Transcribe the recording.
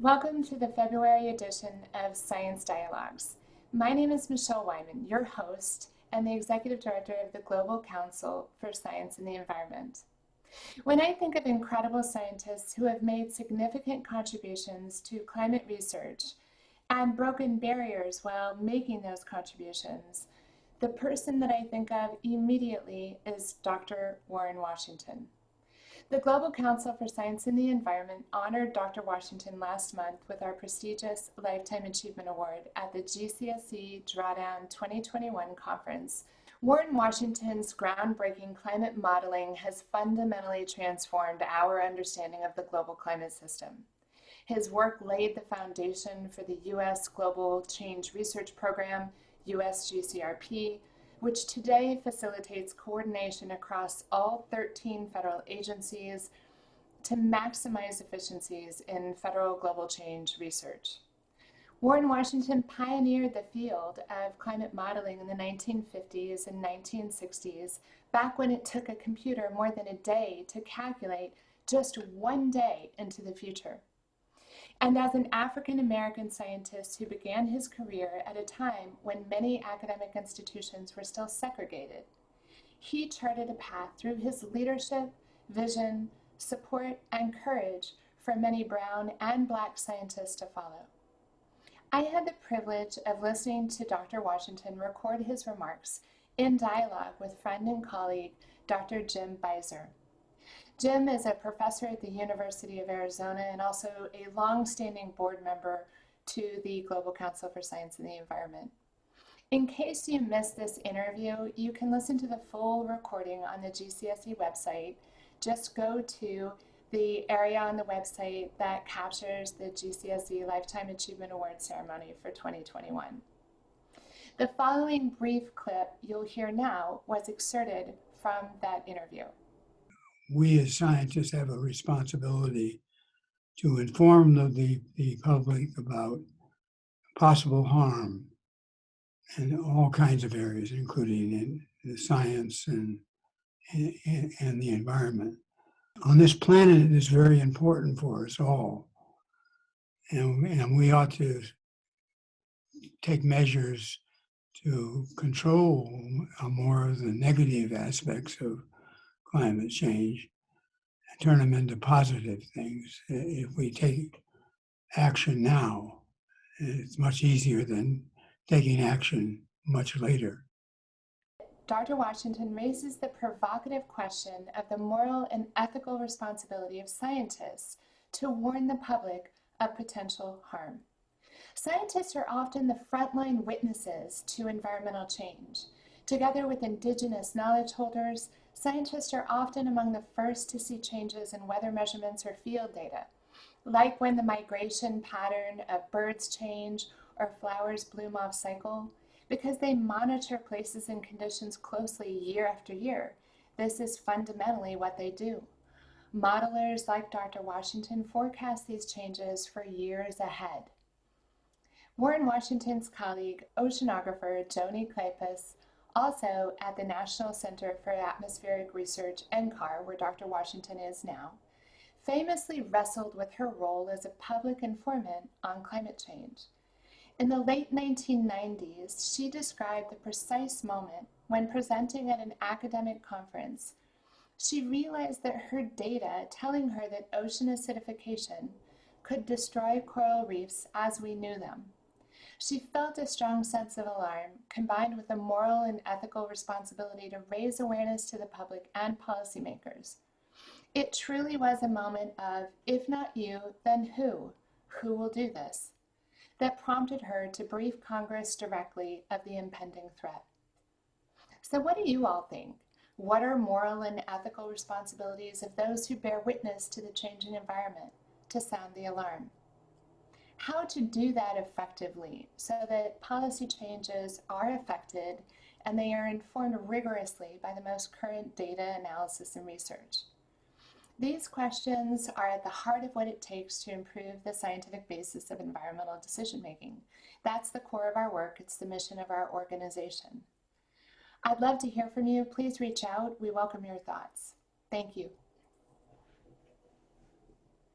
Welcome to the February edition of Science Dialogues. My name is Michelle Wyman, your host and the Executive Director of the Global Council for Science and the Environment. When I think of incredible scientists who have made significant contributions to climate research and broken barriers while making those contributions, the person that I think of immediately is Dr. Warren Washington. The Global Council for Science and the Environment honored Dr. Washington last month with our prestigious Lifetime Achievement Award at the GCSE Drawdown 2021 conference. Warren Washington's groundbreaking climate modeling has fundamentally transformed our understanding of the global climate system. His work laid the foundation for the U.S. Global Change Research Program, US GCRP, which today facilitates coordination across all 13 federal agencies to maximize efficiencies in federal global change research. Warren Washington pioneered the field of climate modeling in the 1950s and 1960s, back when it took a computer more than a day to calculate just one day into the future. And as an African-American scientist who began his career at a time when many academic institutions were still segregated, he charted a path through his leadership, vision, support, and courage for many brown and black scientists to follow. I had the privilege of listening to Dr. Washington record his remarks in dialogue with friend and colleague, Dr. Jim Biser. Jim is a professor at the University of Arizona and also a long-standing board member to the Global Council for Science and the Environment. In case you missed this interview, you can listen to the full recording on the GCSE website. Just go to the area on the website that captures the GCSE Lifetime Achievement Award ceremony for 2021. The following brief clip you'll hear now was excerpted from that interview. We as scientists have a responsibility to inform the public about possible harm in all kinds of areas, including in the science and the environment. On this planet, it is very important for us all, and we ought to take measures to control more of the negative aspects of climate change and turn them into positive things. If we take action now, it's much easier than taking action much later. Dr. Washington raises the provocative question of the moral and ethical responsibility of scientists to warn the public of potential harm. Scientists are often the frontline witnesses to environmental change. Together with indigenous knowledge holders, scientists are often among the first to see changes in weather measurements or field data, like when the migration pattern of birds change or flowers bloom off cycle, because they monitor places and conditions closely year after year. This is fundamentally what they do. Modelers like Dr. Washington forecast these changes for years ahead. Warren Washington's colleague, oceanographer Joni Kleypas, also at the National Center for Atmospheric Research, NCAR, where Dr. Washington is now, famously wrestled with her role as a public informant on climate change. In the late 1990s, she described the precise moment when presenting at an academic conference. She realized that her data telling her that ocean acidification could destroy coral reefs as we knew them. She felt a strong sense of alarm, combined with a moral and ethical responsibility to raise awareness to the public and policymakers. It truly was a moment of, if not you, then who? Who will do this? That prompted her to brief Congress directly of the impending threat. So what do you all think? What are moral and ethical responsibilities of those who bear witness to the changing environment to sound the alarm? How to do that effectively so that policy changes are affected and they are informed rigorously by the most current data analysis and research. These questions are at the heart of what it takes to improve the scientific basis of environmental decision-making. That's the core of our work. It's the mission of our organization. I'd love to hear from you. Please reach out. We welcome your thoughts. Thank you.